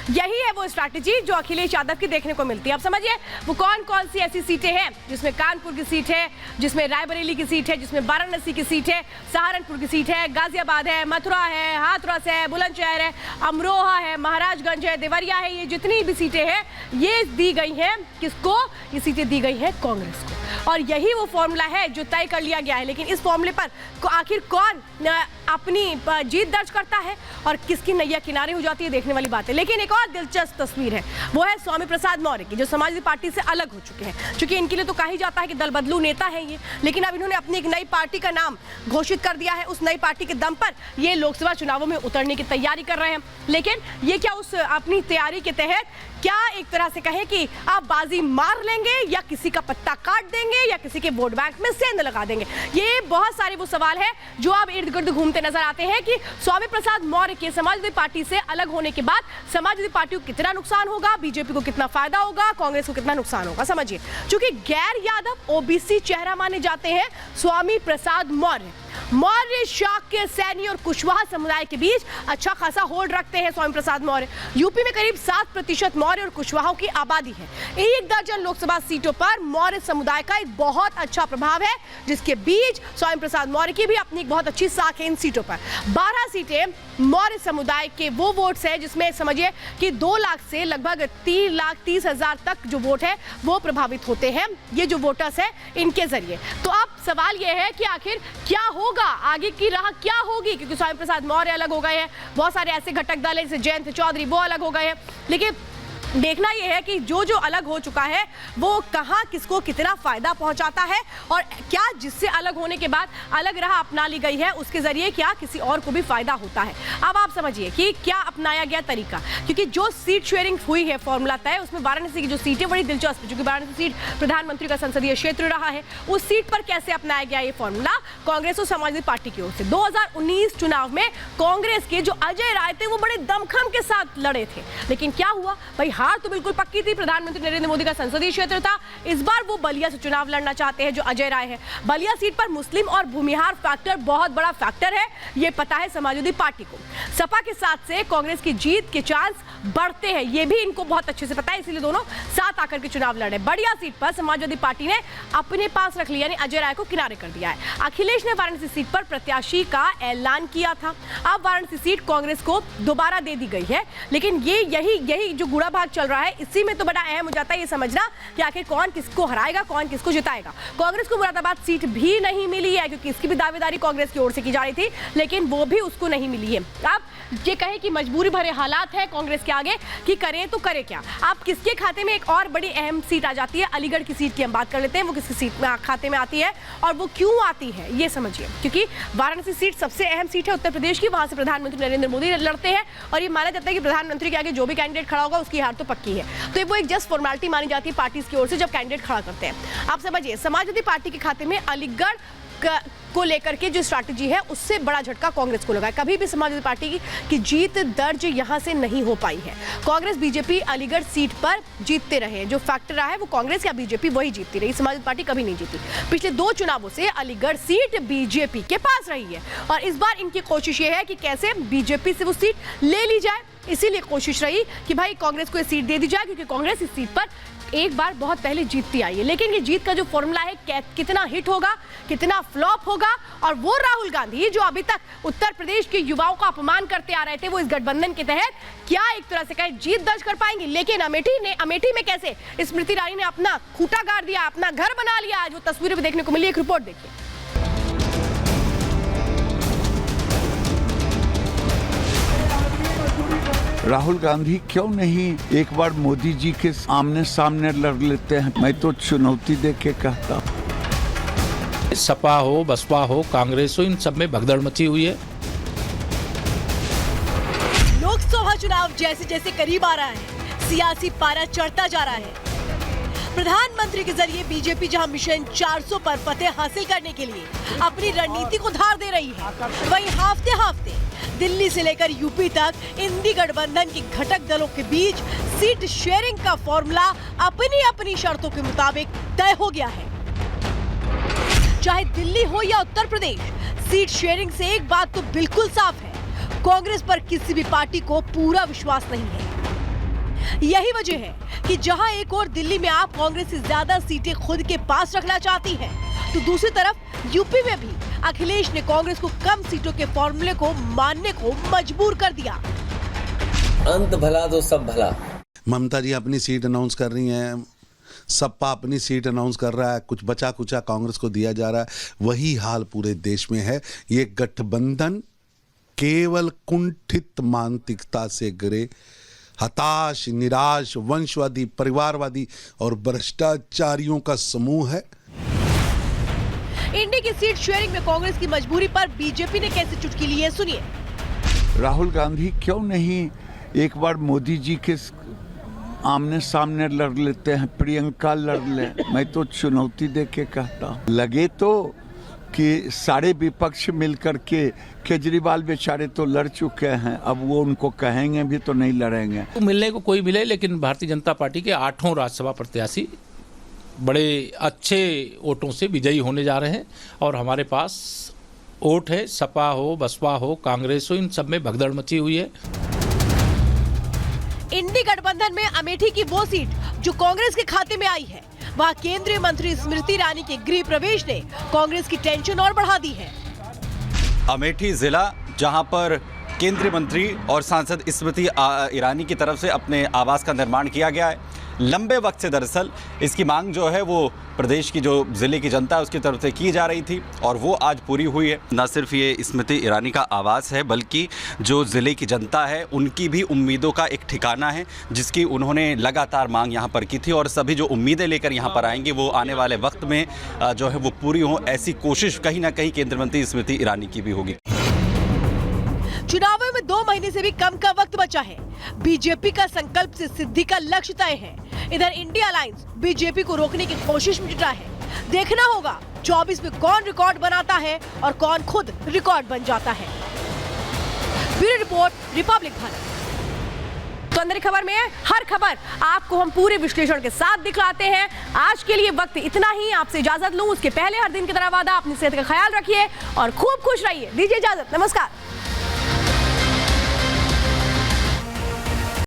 यही है वो स्ट्रैटेजी जो अखिलेश यादव की देखने को मिलती है। अब समझिए वो कौन कौन सी ऐसी सीटें हैं जिसमें कानपुर की सीट है, जिसमें रायबरेली की सीट है, जिसमें वाराणसी की सीट है, सहारनपुर की सीट है, गाजियाबाद है, मथुरा है, हाथरस है, बुलंदशहर है, अमरोहा है, महाराजगंज है, देवरिया है। ये जितनी भी सीटें हैं ये दी गई हैं किसको? ये सीटें दी गई हैं कांग्रेस को। और यही वो फॉर्मूला है जो तय कर लिया गया है। लेकिन इस फॉर्मूले पर आखिर कौन अपनी जीत दर्ज करता है और किसकी नैया किनारे हो जाती है, देखने वाली बात है। लेकिन एक और दिलचस्प तस्वीर है, वो है स्वामी प्रसाद मौर्य की, जो समाजवादी पार्टी से अलग हो चुके हैं। क्योंकि इनके लिए तो कहा ही जाता है कि दल बदलू नेता है ये, लेकिन अब इन्होंने अपनी एक नई पार्टी का नाम घोषित कर दिया है। उस नई पार्टी के दम पर ये लोकसभा चुनावों में उतरने की तैयारी कर रहे हैं। लेकिन ये क्या उस अपनी तैयारी के तहत क्या एक तरह से कहें कि आप बाजी मार लेंगे या किसी का पत्ता काट देंगे या किसी के वोट बैंक में सेंध लगा देंगे? ये बहुत सारे वो सवाल है जो अब इर्द गिर्द घूमते नजर आते हैं कि स्वामी प्रसाद मौर्य के समाजवादी पार्टी से अलग होने के बाद समाजवादी पार्टी को कितना नुकसान होगा, बीजेपी को कितना फायदा होगा, कांग्रेस को कितना नुकसान होगा। समझिए, क्योंकि गैर यादव ओबीसी चेहरा माने जाते हैं स्वामी प्रसाद मौर्य। मौर्य, शाक्य, सैनी और कुशवाहा समुदाय के बीच अच्छा खासा होल्ड रखते हैं स्वामी प्रसाद मौर्य। यूपी में करीब 7% मौर्य और कुशवाहा की आबादी है। 1 दर्जन लोकसभा सीटों पर मौर्य समुदाय का एक बहुत अच्छा प्रभाव है, जिसके बीच स्वामी प्रसाद मौर्य की भी अपनी एक बहुत अच्छी साख है इन सीटों पर। 12 सीटें मौर्य समुदाय के वो वोट्स हैं जिसमें समझिए कि 2 लाख से लगभग 3,30,000 तक जो वोट है वो प्रभावित होते हैं, ये जो वोटर्स है इनके जरिए। तो अब सवाल ये है कि आखिर क्या होगा, आगे की राह क्या होगी? क्योंकि स्वामी प्रसाद मौर्य अलग हो गए हैं, बहुत सारे ऐसे घटक दल हैं जैसे जयंत चौधरी वो अलग हो गए हैं। लेकिन देखना यह है कि जो जो अलग हो चुका है वो कहां किसको कितना फायदा पहुंचाता है, और क्या जिससे अलग होने के बाद अलग राह अपना ली गई है उसके जरिए क्या किसी और को भी फायदा होता है। अब आप समझिए कि क्या अपनाया गया तरीका, क्योंकि जो सीट शेयरिंग हुई है फॉर्मूला तय, उसमें वाराणसी की जो सीट है बड़ी दिलचस्प है, क्योंकि वाराणसी सीट प्रधानमंत्री का संसदीय क्षेत्र रहा है। उस सीट पर कैसे अपनाया गया ये फॉर्मूला कांग्रेस और समाजवादी पार्टी की ओर से? 2019 चुनाव में कांग्रेस के जो अजय राय थे वो बड़े दमखम के साथ लड़े थे, लेकिन क्या हुआ भाई, हार तो बिल्कुल पक्की थी। प्रधानमंत्री नरेंद्र मोदी का संसदीय क्षेत्र था। इस बार वो बलिया से चुनाव लड़ना चाहते हैं जो अजय राय है। बलिया सीट पर मुस्लिम और भूमिहार फैक्टर बहुत बड़ा फैक्टर है, ये पता है समाजवादी पार्टी को। सपा के साथ से कांग्रेस की जीत के चांस बढ़ते हैं, ये भी इनको बहुत अच्छे से पता है, इसीलिए दोनों साथ आकर के चुनाव लड़े। बलिया सीट पर समाजवादी पार्टी ने अपने पास रख लिया, यानी अजय राय को किनारे कर दिया है। अखिलेश ने वाराणसी सीट पर प्रत्याशी का ऐलान किया था। अब वाराणसी सीट कांग्रेस को दोबारा दे दी गई है, लेकिन ये यही जो गुड़ा भाग चल रहा है, इसी में तो बड़ा अहम हो जाता है ये समझना कि आखिर कौन किसको हराएगा, कौन किसको जिताएगा। कांग्रेस को मुरादाबाद सीट भी नहीं मिली है, क्योंकि इसकी भी दावेदारी कांग्रेस की ओर से की जा रही थी, लेकिन वो भी उसको नहीं मिली है। अब ये कहें कि मजबूरी भरे हालात है कांग्रेस के आगे कि करें तो करें क्या। अब किसके खाते में एक और बड़ी अहम सीट आ जाती है, अलीगढ़ की सीट की हम बात कर लेते हैं। वो किसकी सीट में खाते में आती है और वो क्यों आती है ये समझिए, क्योंकि वाराणसी सीट सबसे अहम सीट है उत्तर प्रदेश की, वहां से प्रधानमंत्री नरेंद्र मोदी लड़ते हैं और ये माना जाता है कि प्रधानमंत्री के आगे जो भी कैंडिडेट खड़ा होगा उसकी हार तो पक्की है। तो वो एक जस्ट फॉर्मेलिटी मानी जाती है पार्टी की ओर से जब कैंडिडेट खड़ा करते हैं। आप समझिए, समाजवादी पार्टी के खाते में अलीगढ़ को लेकर के जो स्ट्रैटेजी है उससे बड़ा झटका कांग्रेस को लगा है। कभी भी समाजवादी पार्टी की जीत दर्ज यहां से नहीं हो पाई है। कांग्रेस बीजेपी अलीगढ़ सीट पर जीतते रहे, जो फैक्टर रहा है वो कांग्रेस या बीजेपी वही जीतती रही, समाजवादी पार्टी कभी नहीं जीती। पिछले 2 चुनावों से अलीगढ़ सीट बीजेपी के पास रही है और इस बार इनकी कोशिश ये है कि कैसे बीजेपी से वो सीट ले ली जाए। इसीलिए कोशिश रही कि भाई कांग्रेस को ये सीट दे दी जाए, क्योंकि कांग्रेस इस सीट पर एक बार बहुत पहले जीतती आई है। लेकिन ये जीत का जो फॉर्मूला है कितना हिट होगा, कितना फ्लॉप होगा, और वो राहुल गांधी जो अभी तक उत्तर प्रदेश के युवाओं का अपमान करते आ रहे थे, वो इस गठबंधन के तहत क्या एक तरह से कहे जीत दर्ज कर पाएंगे। लेकिन अमेठी में कैसे स्मृति ईरानी ने अपना खूंटा गाड़ दिया, अपना घर बना लिया, आज वो तस्वीरें भी देखने को मिली। एक रिपोर्ट देखिए। राहुल गांधी क्यों नहीं एक बार मोदी जी के आमने सामने लड़ लेते हैं? मैं तो चुनौती दे के कहता। सपा हो, बसपा हो, कांग्रेस हो, इन सब में भगदड़ मची हुई है। लोकसभा चुनाव जैसे जैसे करीब आ रहा है, सियासी पारा चढ़ता जा रहा है। प्रधानमंत्री के जरिए बीजेपी जहां मिशन 400 पर फतेह हासिल करने के लिए अपनी रणनीति को धार दे रही है, वहीं हाफते दिल्ली से लेकर यूपी तक इंडी गठबंधन के घटक दलों के बीच सीट शेयरिंग का फॉर्मूला अपनी अपनी शर्तों के मुताबिक तय हो गया है। चाहे दिल्ली हो या उत्तर प्रदेश, सीट शेयरिंग से एक बात तो बिल्कुल साफ है, कांग्रेस पर किसी भी पार्टी को पूरा विश्वास नहीं है। यही वजह है कि जहां एक और दिल्ली में आप कांग्रेस से ज्यादा सीटें खुद के पास रखना चाहती हैं, तो दूसरी तरफ यूपी में भी अखिलेश ने कांग्रेस को कम सीटों के फॉर्मूले को मानने को मजबूर कर दिया। अंत भला तो सब भला। ममता जी अपनी सीट अनाउंस कर रही हैं, सपा अपनी सीट अनाउंस कर रहा है, कुछ बचा कुचा कांग्रेस को दिया जा रहा है। वही हाल पूरे देश में है। ये गठबंधन केवल कुंठित मानसिकता से गिरे हताश, निराश, वंशवादी, परिवारवादी और भ्रष्टाचारियों का समूह है। इंडी की सीट शेयरिंग में कांग्रेस की मजबूरी पर बीजेपी ने कैसे चुटकी ली है, सुनिए। राहुल गांधी क्यों नहीं एक बार मोदी जी के आमने सामने लड़ लेते हैं, प्रियंका लड़ ले। मैं तो चुनौती दे के कहता हूं। लगे तो कि सारे विपक्ष मिलकर के, केजरीवाल बेचारे तो लड़ चुके हैं, अब वो उनको कहेंगे भी तो नहीं लड़ेंगे। तो मिलने को कोई मिले, लेकिन भारतीय जनता पार्टी के 8 राज्यसभा प्रत्याशी बड़े अच्छे वोटों से विजयी होने जा रहे हैं और हमारे पास वोट है। सपा हो, बसपा हो, कांग्रेस हो, इन सब में भगदड़ मची हुई है। इंडी गठबंधन में अमेठी की वो सीट जो कांग्रेस के खाते में आई है, वहाँ केंद्रीय मंत्री स्मृति ईरानी के गृह प्रवेश ने कांग्रेस की टेंशन और बढ़ा दी है। अमेठी जिला जहां पर केंद्रीय मंत्री और सांसद स्मृति ईरानी की तरफ से अपने आवास का निर्माण किया गया है। लंबे वक्त से दरअसल इसकी मांग जो है वो प्रदेश की जो ज़िले की जनता है उसकी तरफ से की जा रही थी और वो आज पूरी हुई है। न सिर्फ ये स्मृति ईरानी का आवास है बल्कि जो ज़िले की जनता है उनकी भी उम्मीदों का एक ठिकाना है, जिसकी उन्होंने लगातार मांग यहाँ पर की थी और सभी जो उम्मीदें लेकर यहाँ पर आएंगे वो आने वाले वक्त में जो है वो पूरी हों, ऐसी कोशिश कहीं ना कहीं केंद्रीय मंत्री स्मृति ईरानी की भी होगी। चुनावों में 2 महीने से भी कम का वक्त बचा है। बीजेपी का संकल्प से सिद्धि का लक्ष्य तय है। इधर इंडिया अलायंस बीजेपी को रोकने की कोशिश में जुटा है। देखना होगा 24 में कौन रिकॉर्ड बनाता है और कौन खुद रिकॉर्ड बन जाता है। Bureau report, Republic Bharat. तो अंदर खबर में हर खबर आपको हम पूरे विश्लेषण के साथ दिखलाते हैं। आज के लिए वक्त इतना ही, आपसे इजाजत लूं। उसके पहले हर दिन की तरह वादा, अपनी सेहत का ख्याल रखिए और खूब खुश रहिए। दीजिए इजाजत, नमस्कार।